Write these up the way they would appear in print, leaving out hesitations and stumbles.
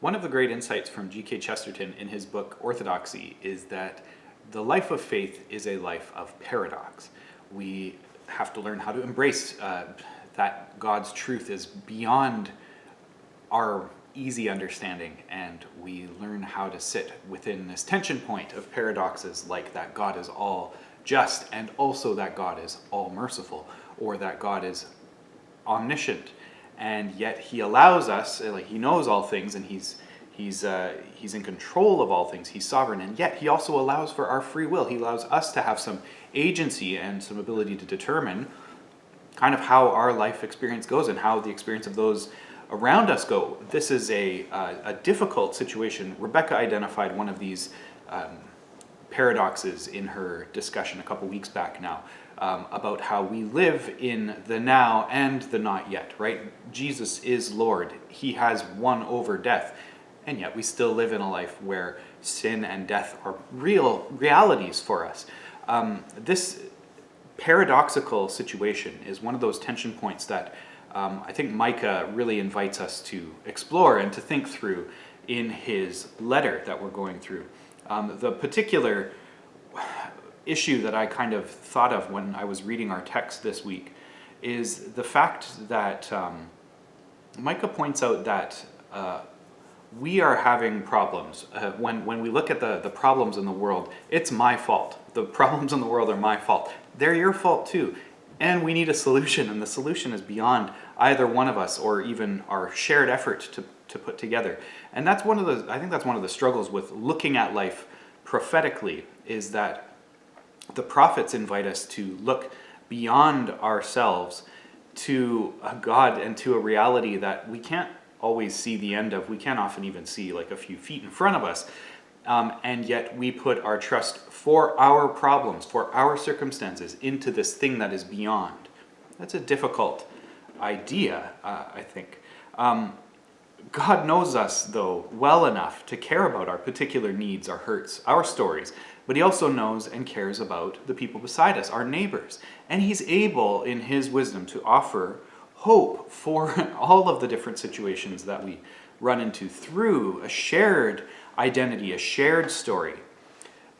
One of the great insights from G.K. Chesterton in his book Orthodoxy is that the life of faith is a life of paradox. We have to learn how to embrace that God's truth is beyond our easy understanding, and we learn how to sit within this tension point of paradoxes, like that God is all just and also that God is all merciful, or that God is omniscient, and yet he allows us, like he knows all things, and he's in control of all things, he's sovereign, and yet he also allows for our free will. He allows us to have some agency and some ability to determine kind of how our life experience goes and how the experience of those around us go. This is a difficult situation. Rebecca identified one of these paradoxes in her discussion a couple weeks back now, about how we live in the now and the not yet, right? Jesus is Lord. He has won over death, and yet we still live in a life where sin and death are real realities for us. This paradoxical situation is one of those tension points that I think Micah really invites us to explore and to think through in his letter that we're going through. The particular issue that I kind of thought of when I was reading our text this week is the fact that Micah points out that we are having problems. When we look at the problems in the world, it's my fault. The problems in the world are my fault. They're your fault too. And we need a solution, and the solution is beyond either one of us or even our shared effort to put together. And that's I think that's one of the struggles with looking at life prophetically, is that the prophets invite us to look beyond ourselves to a God and to a reality that we can't always see the end of. We can't often even see like a few feet in front of us. And yet we put our trust for our problems, for our circumstances, into this thing that is beyond. That's a difficult idea, I think. God knows us, though, well enough to care about our particular needs, our hurts, our stories. But he also knows and cares about the people beside us, our neighbors. And he's able, in his wisdom, to offer hope for all of the different situations that we run into through a shared identity, a shared story.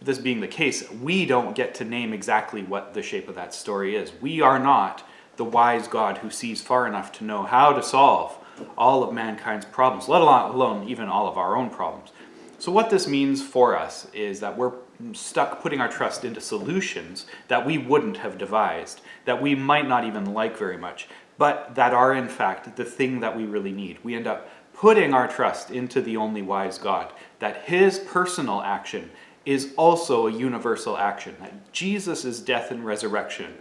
This being the case, we don't get to name exactly what the shape of that story is. We are not the wise God who sees far enough to know how to solve all of mankind's problems, let alone even all of our own problems. So what this means for us is that we're stuck putting our trust into solutions that we wouldn't have devised, that we might not even like very much, but that are in fact the thing that we really need. We end up putting our trust into the only wise God, that his personal action is also a universal action, that Jesus' death and resurrection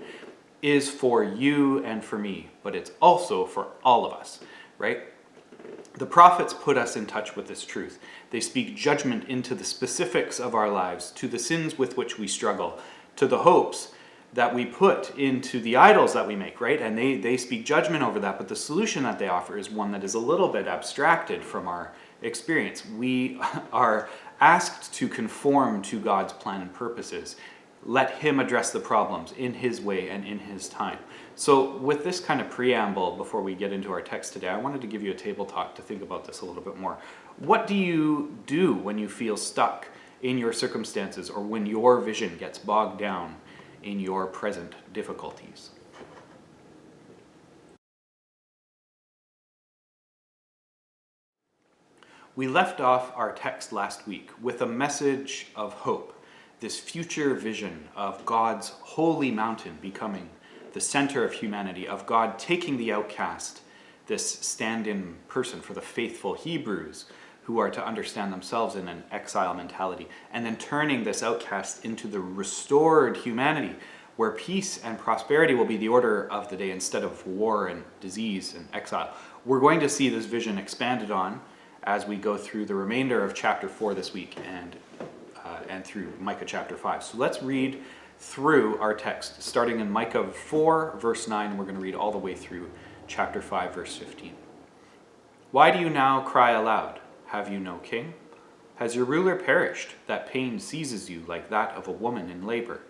is for you and for me, but it's also for all of us, right? The prophets put us in touch with this truth. They speak judgment into the specifics of our lives, to the sins with which we struggle, to the hopes that we put into the idols that we make, right? And they speak judgment over that, but the solution that they offer is one that is a little bit abstracted from our experience. We are asked to conform to God's plan and purposes. Let him address the problems in his way and in his time. So with this kind of preamble, before we get into our text today, I wanted to give you a table talk to think about this a little bit more. What do you do when you feel stuck in your circumstances, or when your vision gets bogged down in your present difficulties? We left off our text last week with a message of hope, this future vision of God's holy mountain becoming the center of humanity, of God taking the outcast, this stand-in person for the faithful Hebrews who are to understand themselves in an exile mentality, and then turning this outcast into the restored humanity where peace and prosperity will be the order of the day instead of war and disease and exile. We're going to see this vision expanded on as we go through the remainder of chapter 4 this week and through Micah chapter 5. So let's read through our text, starting in Micah 4, verse 9, and we're going to read all the way through chapter 5, verse 15. Why do you now cry aloud? Have you no king? Has your ruler perished, that pain seizes you like that of a woman in labor?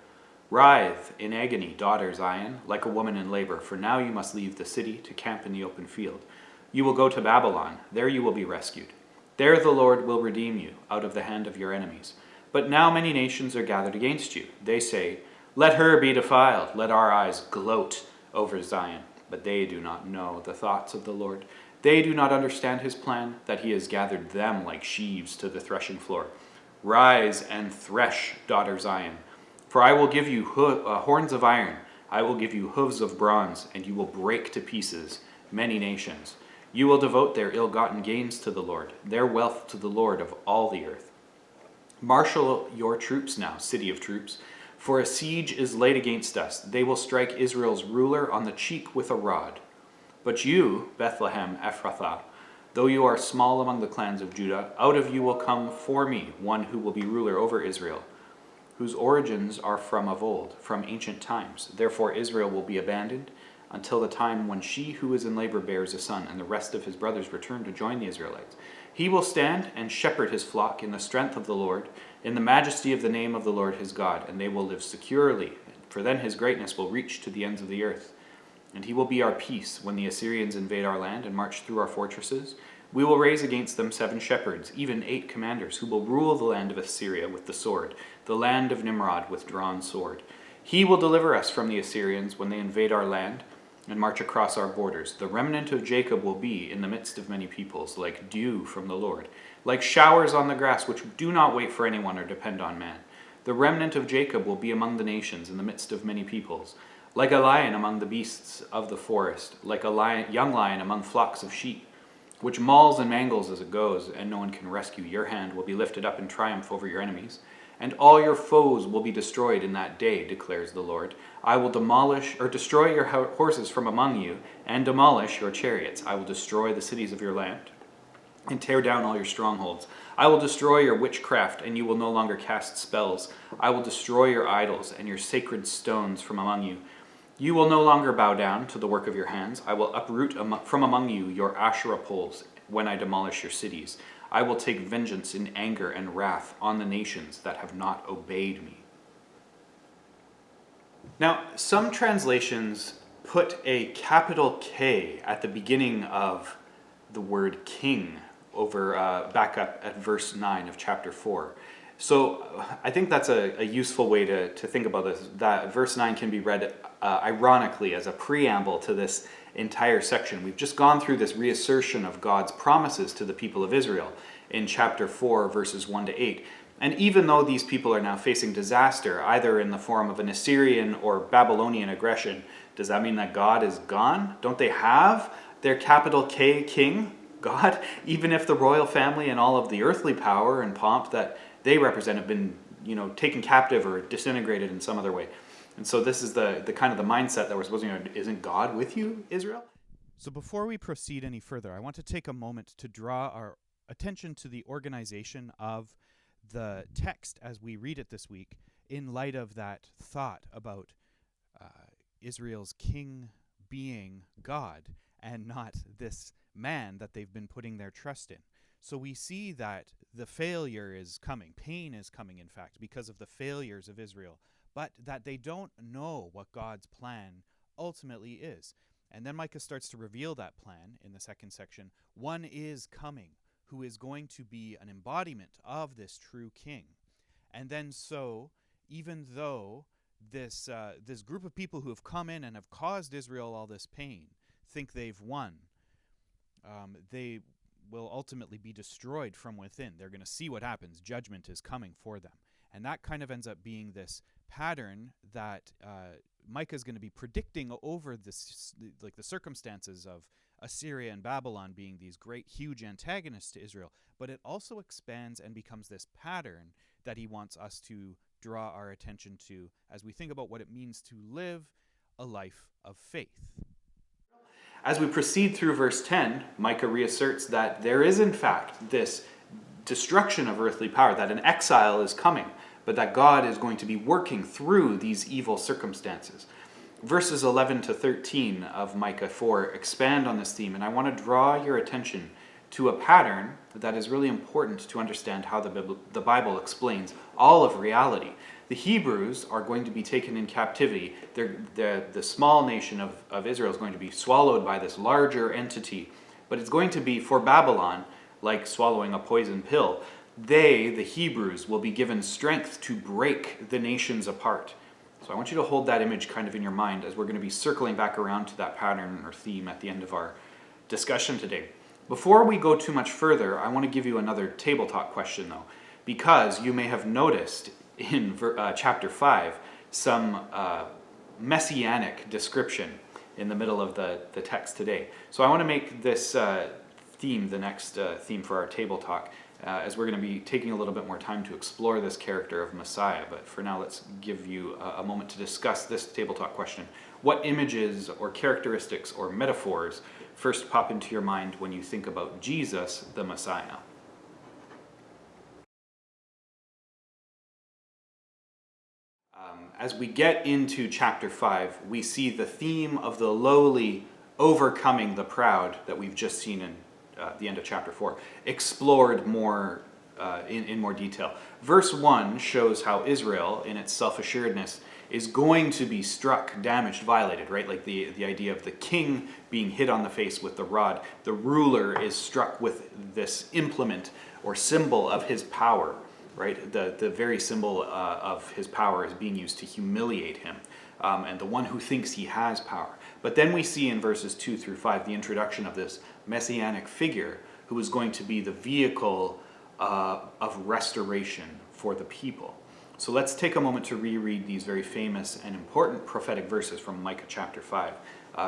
Writhe in agony, daughter Zion, like a woman in labor, for now you must leave the city to camp in the open field. You will go to Babylon, there you will be rescued. There the Lord will redeem you out of the hand of your enemies. But now many nations are gathered against you. They say, let her be defiled, let our eyes gloat over Zion. But they do not know the thoughts of the Lord. They do not understand his plan, that he has gathered them like sheaves to the threshing floor. Rise and thresh, daughter Zion, for I will give you horns of iron, I will give you hooves of bronze, and you will break to pieces many nations. You will devote their ill-gotten gains to the Lord, their wealth to the Lord of all the earth. Marshal your troops now, city of troops, for a siege is laid against us. They will strike Israel's ruler on the cheek with a rod. But you, Bethlehem Ephrathah, though you are small among the clans of Judah, out of you will come for me one who will be ruler over Israel, whose origins are from of old, from ancient times. Therefore Israel will be abandoned until the time when she who is in labor bears a son, and the rest of his brothers return to join the Israelites. He will stand and shepherd his flock in the strength of the Lord, in the majesty of the name of the Lord his God, and they will live securely, for then his greatness will reach to the ends of the earth. And he will be our peace when the Assyrians invade our land and march through our fortresses. We will raise against them 7 shepherds, even 8 commanders, who will rule the land of Assyria with the sword, the land of Nimrod with drawn sword. He will deliver us from the Assyrians when they invade our land and march across our borders. The remnant of Jacob will be in the midst of many peoples, like dew from the Lord, like showers on the grass, which do not wait for anyone or depend on man. The remnant of Jacob will be among the nations in the midst of many peoples, like a lion among the beasts of the forest, like a young lion among flocks of sheep, which mauls and mangles as it goes, and no one can rescue. Your hand will be lifted up in triumph over your enemies, and all your foes will be destroyed in that day, declares the Lord. I will destroy your horses from among you, and demolish your chariots. I will destroy the cities of your land, and tear down all your strongholds. I will destroy your witchcraft, and you will no longer cast spells. I will destroy your idols and your sacred stones from among you. You will no longer bow down to the work of your hands. I will uproot from among you your Asherah poles when I demolish your cities. I will take vengeance in anger and wrath on the nations that have not obeyed me. Now, some translations put a capital K at the beginning of the word king over back up at verse 9 of chapter 4. So I think that's a useful way to think about this. That verse 9 can be read ironically as a preamble to this entire section. We've just gone through this reassertion of God's promises to the people of Israel in chapter 4, verses 1 to 8. And even though these people are now facing disaster, either in the form of an Assyrian or Babylonian aggression, does that mean that God is gone? Don't they have their capital K king, God? Even if the royal family and all of the earthly power and pomp that they represent have been, taken captive or disintegrated in some other way. And so this is the kind of the mindset that we're supposed to know. Isn't God with you, Israel? So before we proceed any further, I want to take a moment to draw our attention to the organization of the text as we read it this week, in light of that thought about Israel's king being God and not this man that they've been putting their trust in. So we see that the failure is coming, pain is coming, in fact, because of the failures of Israel, but that they don't know what God's plan ultimately is. And then Micah starts to reveal that plan in the second section. One is coming, who is going to be an embodiment of this true king. And then so, even though this group of people who have come in and have caused Israel all this pain think they've won, they will ultimately be destroyed from within. They're going to see what happens. Judgment is coming for them. And that kind of ends up being this pattern that Micah is going to be predicting over this, like the circumstances of Assyria and Babylon being these great, huge antagonists to Israel. But it also expands and becomes this pattern that he wants us to draw our attention to as we think about what it means to live a life of faith. As we proceed through verse 10, Micah reasserts that there is in fact this destruction of earthly power, that an exile is coming, but that God is going to be working through these evil circumstances. Verses 11 to 13 of Micah 4 expand on this theme, and I want to draw your attention to a pattern that is really important to understand how the Bible explains all of reality. The Hebrews are going to be taken in captivity. The small nation of Israel is going to be swallowed by this larger entity, but it's going to be for Babylon like swallowing a poison pill. They, the Hebrews, will be given strength to break the nations apart. So I want you to hold that image kind of in your mind as we're going to be circling back around to that pattern or theme at the end of our discussion today. Before we go too much further, I want to give you another table talk question though, because you may have noticed in chapter 5 some messianic description in the middle of the text today. So I want to make this theme the next theme for our table talk, as we're going to be taking a little bit more time to explore this character of Messiah. But for now, let's give you a moment to discuss this table talk question. What images or characteristics or metaphors first pop into your mind when you think about Jesus, the Messiah? As we get into chapter 5, we see the theme of the lowly overcoming the proud that we've just seen in the end of chapter 4, explored more in more detail. Verse 1 shows how Israel, in its self-assuredness, is going to be struck, damaged, violated, right? Like the idea of the king being hit on the face with the rod. The ruler is struck with this implement or symbol of his power, right? The very symbol of his power is being used to humiliate him. And the one who thinks he has power. But then we see in verses 2 through 5 the introduction of this messianic figure who is going to be the vehicle of restoration for the people. So let's take a moment to reread these very famous and important prophetic verses from Micah chapter 5,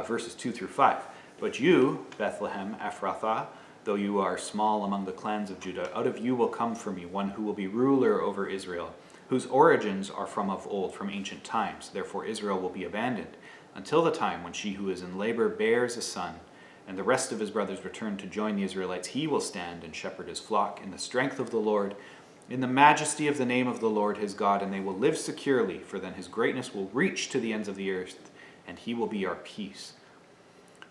verses 2 through 5. But you, Bethlehem Ephrathah, though you are small among the clans of Judah, out of you will come for me one who will be ruler over Israel, whose origins are from of old, from ancient times. Therefore Israel will be abandoned, until the time when she who is in labor bears a son, and the rest of his brothers return to join the Israelites. He will stand and shepherd his flock in the strength of the Lord, in the majesty of the name of the Lord his God, and they will live securely, for then his greatness will reach to the ends of the earth, and he will be our peace.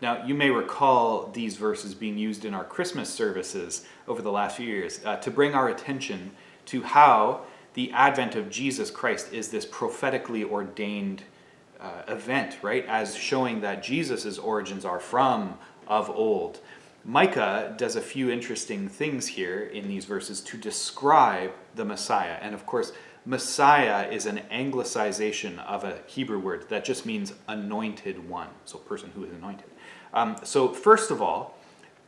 Now, you may recall these verses being used in our Christmas services over the last few years to bring our attention to how the advent of Jesus Christ is this prophetically ordained event, right? As showing that Jesus' origins are from of old. Micah does a few interesting things here in these verses to describe the Messiah. And of course, Messiah is an anglicization of a Hebrew word that just means anointed one. So person who is anointed. So first of all,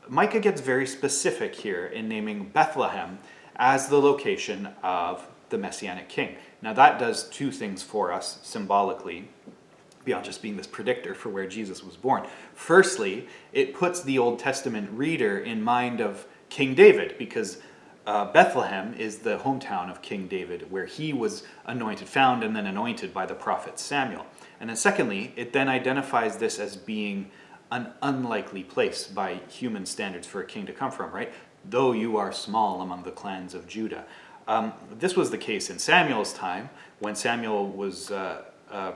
Micah gets very specific here in naming Bethlehem as the location of the Messianic king. Now that does two things for us symbolically, beyond just being this predictor for where Jesus was born. Firstly, it puts the Old Testament reader in mind of King David, because Bethlehem is the hometown of King David, where he was anointed, found and then anointed by the prophet Samuel. And then secondly, it then identifies this as being an unlikely place by human standards for a king to come from, right? Though you are small among the clans of Judah. This was the case in Samuel's time, when Samuel was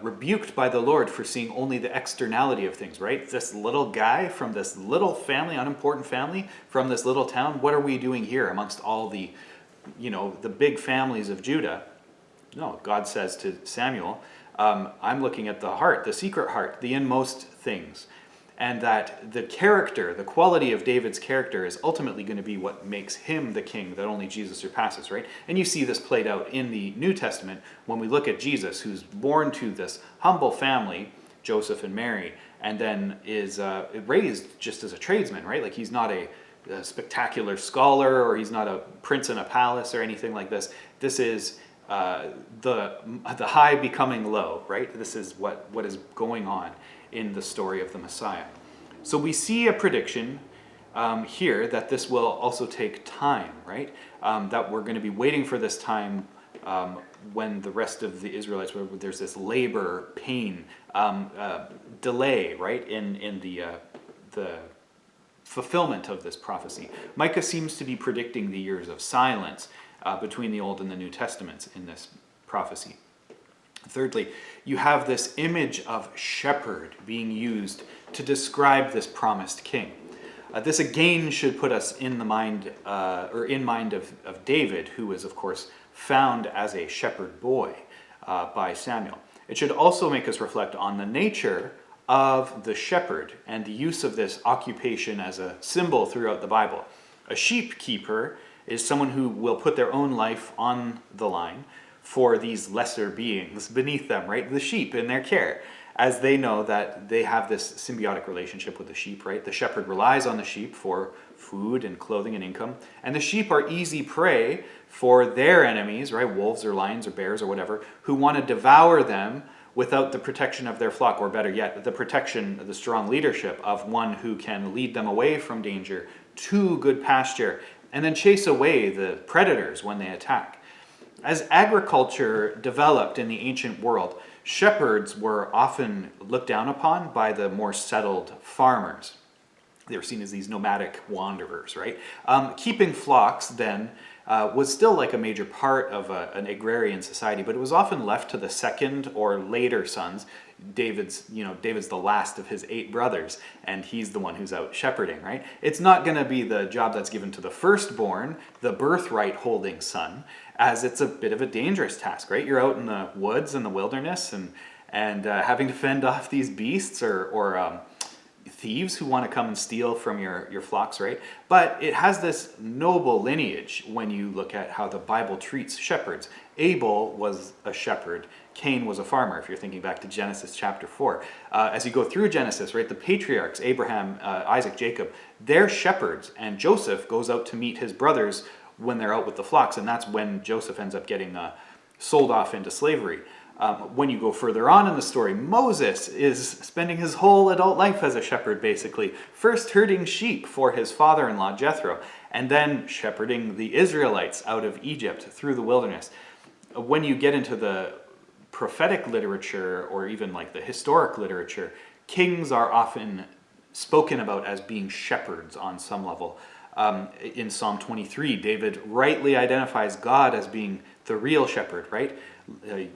rebuked by the Lord for seeing only the externality of things, right? This little guy from this little family, unimportant family, from this little town, what are we doing here amongst all the, the big families of Judah? No, God says to Samuel, I'm looking at the heart, the secret heart, the inmost things. And that the character, the quality of David's character is ultimately going to be what makes him the king that only Jesus surpasses, right? And you see this played out in the New Testament when we look at Jesus, who's born to this humble family, Joseph and Mary, and then is raised just as a tradesman, right? Like he's not a spectacular scholar, or he's not a prince in a palace or anything like this. This is the high becoming low, right? This is what is going on in the story of the Messiah. So we see a prediction here that this will also take time, right? That we're going to be waiting for this time when the rest of the Israelites, where there's this labor, pain, delay, right, in the fulfillment of this prophecy. Micah seems to be predicting the years of silence between the Old and the New Testaments in this prophecy. Thirdly, you have this image of shepherd being used to describe this promised king. This again should put us in the mind, in mind of David, who is, of course, found as a shepherd boy by Samuel. It should also make us reflect on the nature of the shepherd and the use of this occupation as a symbol throughout the Bible. A sheep keeper is someone who will put their own life on the line for these lesser beings beneath them, right? The sheep in their care, as they know that they have this symbiotic relationship with the sheep, right? The shepherd relies on the sheep for food and clothing and income, and the sheep are easy prey for their enemies, right? Wolves or lions or bears or whatever, who want to devour them without the protection of their flock, or better yet, the protection, the strong leadership of one who can lead them away from danger to good pasture and then chase away the predators when they attack. As agriculture developed in the ancient world, shepherds were often looked down upon by the more settled farmers. They were seen as these nomadic wanderers, right? Keeping flocks then was still like a major part of an agrarian society, but it was often left to the second or later sons. David's the last of his 8 brothers, and he's the one who's out shepherding, right? It's not going to be the job that's given to the firstborn, the birthright holding son, as it's a bit of a dangerous task, right? You're out in the woods and the wilderness and having to fend off these beasts or thieves who want to come and steal from your flocks, right? But it has this noble lineage when you look at how the Bible treats shepherds. Abel was a shepherd. Cain was a farmer, if you're thinking back to Genesis chapter 4. As you go through Genesis, right, the patriarchs, Abraham, Isaac, Jacob, they're shepherds, and Joseph goes out to meet his brothers when they're out with the flocks, and that's when Joseph ends up getting sold off into slavery. When you go further on in the story, Moses is spending his whole adult life as a shepherd, basically. First herding sheep for his father-in-law, Jethro, and then shepherding the Israelites out of Egypt through the wilderness. When you get into the prophetic literature, or even like the historic literature, kings are often spoken about as being shepherds on some level. In Psalm 23, David rightly identifies God as being the real shepherd, right?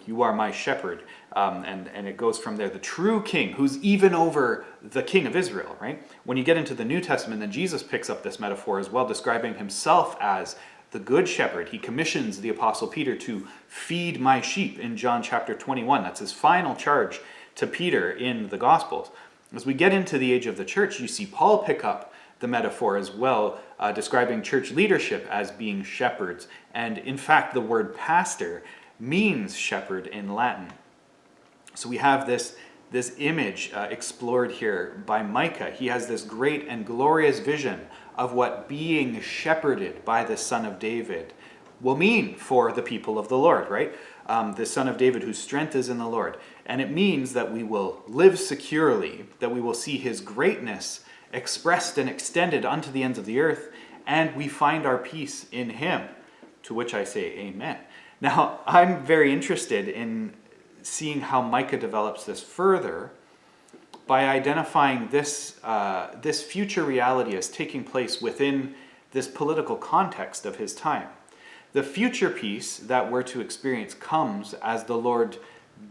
You are my shepherd. And it goes from there. The true king, who's even over the king of Israel, right? When you get into the New Testament, then Jesus picks up this metaphor as well, describing himself as the good shepherd. He commissions the apostle Peter to feed my sheep in John chapter 21. That's his final charge to Peter in the Gospels. As we get into the age of the church, you see Paul pick up the metaphor as well, describing church leadership as being shepherds. And in fact, the word pastor means shepherd in Latin. So we have this image explored here by Micah. He has this great and glorious vision of what being shepherded by the Son of David will mean for the people of the Lord, right? The Son of David whose strength is in the Lord. And it means that we will live securely, that we will see his greatness expressed and extended unto the ends of the earth, and we find our peace in him, to which I say amen. Now, I'm very interested in seeing how Micah develops this further by identifying this future reality as taking place within this political context of his time. The future peace that we're to experience comes as the Lord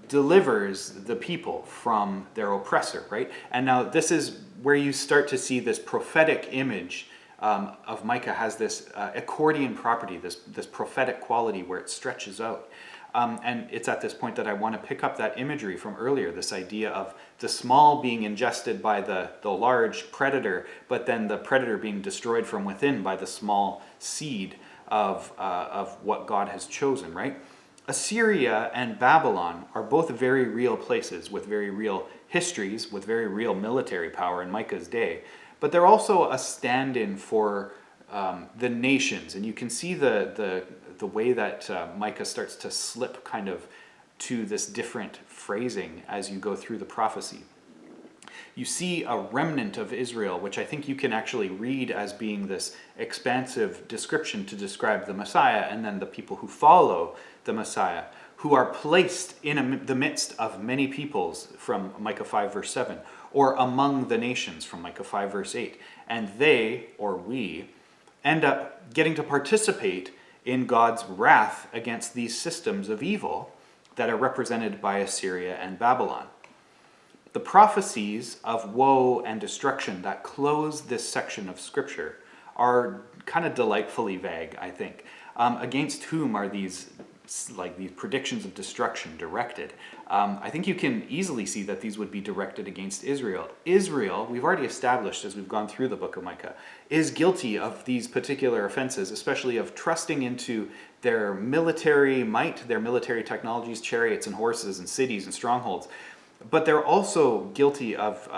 delivers the people from their oppressor, right? And now this is where you start to see this prophetic image of Micah has this accordion property, this prophetic quality where it stretches out. And it's at this point that I want to pick up that imagery from earlier, this idea of the small being ingested by the large predator, but then the predator being destroyed from within by the small seed of what God has chosen, right? Assyria and Babylon are both very real places with very real histories, with very real military power in Micah's day, but they're also a stand-in for the nations. And you can see the way that Micah starts to slip kind of to this different phrasing as you go through the prophecy. You see a remnant of Israel, which I think you can actually read as being this expansive description to describe the Messiah, and then the people who follow the Messiah, who are placed in the midst of many peoples from Micah 5 verse 7, or among the nations from Micah 5 verse 8. And they, or we, end up getting to participate in God's wrath against these systems of evil that are represented by Assyria and Babylon. the prophecies of woe and destruction that close this section of Scripture are kind of delightfully vague, I think. Against whom are these predictions of destruction directed? I think you can easily see that these would be directed against Israel. Israel, we've already established as we've gone through the book of Micah, is guilty of these particular offenses, especially of trusting into their military might, their military technologies, chariots and horses and cities and strongholds. But they're also guilty of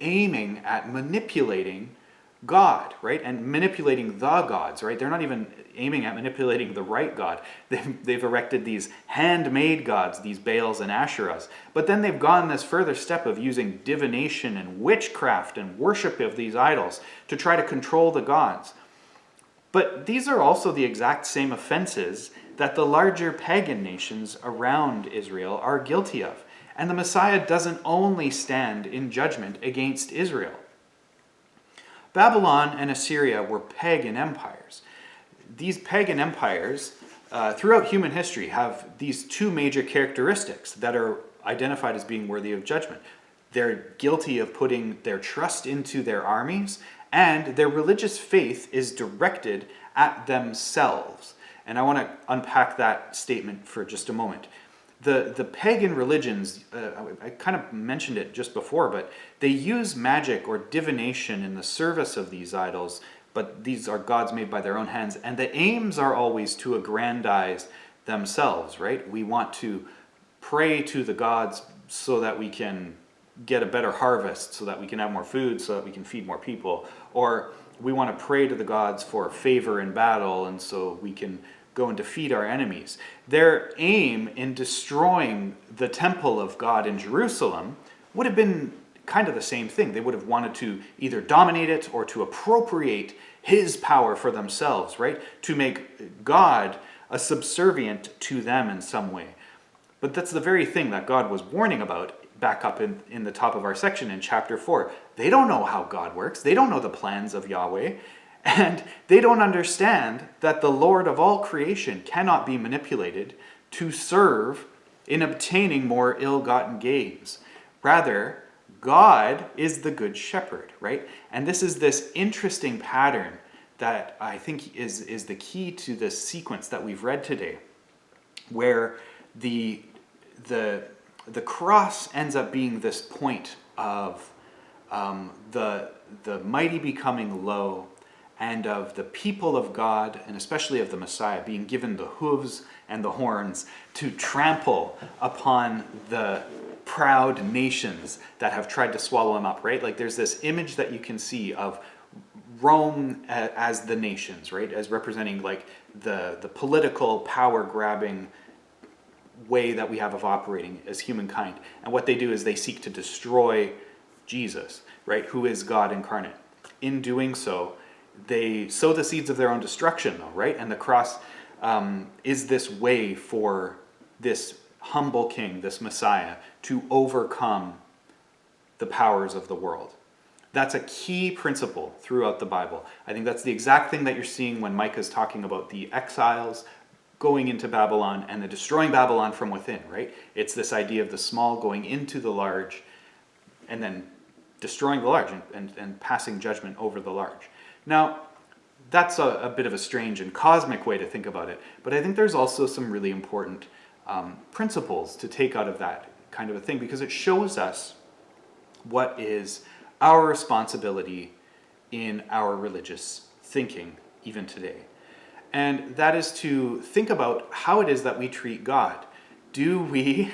aiming at manipulating God, right? And manipulating the gods, right? They're not even aiming at manipulating the right God. They've erected these handmade gods, these Baals and Asherahs. But then they've gone this further step of using divination and witchcraft and worship of these idols to try to control the gods. But these are also the exact same offenses that the larger pagan nations around Israel are guilty of. And the Messiah doesn't only stand in judgment against Israel. Babylon and Assyria were pagan empires. These pagan empires, throughout human history, have these two major characteristics that are identified as being worthy of judgment. They're guilty of putting their trust into their armies, and their religious faith is directed at themselves. And I want to unpack that statement for just a moment. The pagan religions, I kind of mentioned it just before, but they use magic or divination in the service of these idols, but these are gods made by their own hands, and the aims are always to aggrandize themselves, right? We want to pray to the gods so that we can get a better harvest, so that we can have more food, so that we can feed more people, or we want to pray to the gods for favor in battle, and so we can go and defeat our enemies. Their aim in destroying the temple of God in Jerusalem would have been kind of the same thing. They would have wanted to either dominate it or to appropriate his power for themselves, right? To make God a subservient to them in some way. But that's the very thing that God was warning about back up in the top of our section in chapter 4. They don't know how God works. They don't know the plans of Yahweh. And they don't understand that the Lord of all creation cannot be manipulated to serve in obtaining more ill-gotten gains. Rather, God is the good shepherd, right? And this is this interesting pattern that I think is the key to this sequence that we've read today, where the cross ends up being this point of the mighty becoming low, and of the people of God, and especially of the Messiah, being given the hooves and the horns to trample upon the proud nations that have tried to swallow him up, right? Like there's this image that you can see of Rome as the nations, right? As representing like the political power-grabbing way that we have of operating as humankind. And what they do is they seek to destroy Jesus, right? Who is God incarnate. In doing so, they sow the seeds of their own destruction, though, right? And the cross is this way for this humble king, this Messiah, to overcome the powers of the world. That's a key principle throughout the Bible. I think that's the exact thing that you're seeing when Micah is talking about the exiles going into Babylon and the destroying Babylon from within, right? It's this idea of the small going into the large and then destroying the large and passing judgment over the large. Now, that's a bit of a strange and cosmic way to think about it, but I think there's also some really important principles to take out of that kind of a thing, because it shows us what is our responsibility in our religious thinking even today. And that is to think about how it is that we treat God. Do we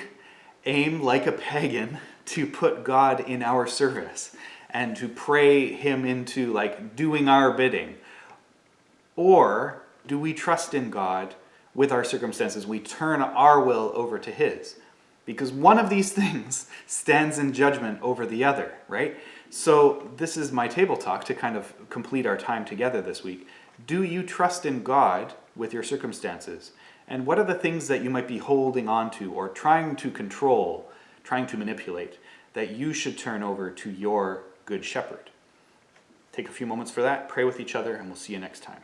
aim like a pagan to put God in our service and to pray him into like doing our bidding? Or do we trust in God with our circumstances? We turn our will over to his. Because one of these things stands in judgment over the other, right? So this is my table talk to kind of complete our time together this week. Do you trust in God with your circumstances? And what are the things that you might be holding on to or trying to control, trying to manipulate, that you should turn over to your good shepherd? Take a few moments for that, pray with each other, and we'll see you next time.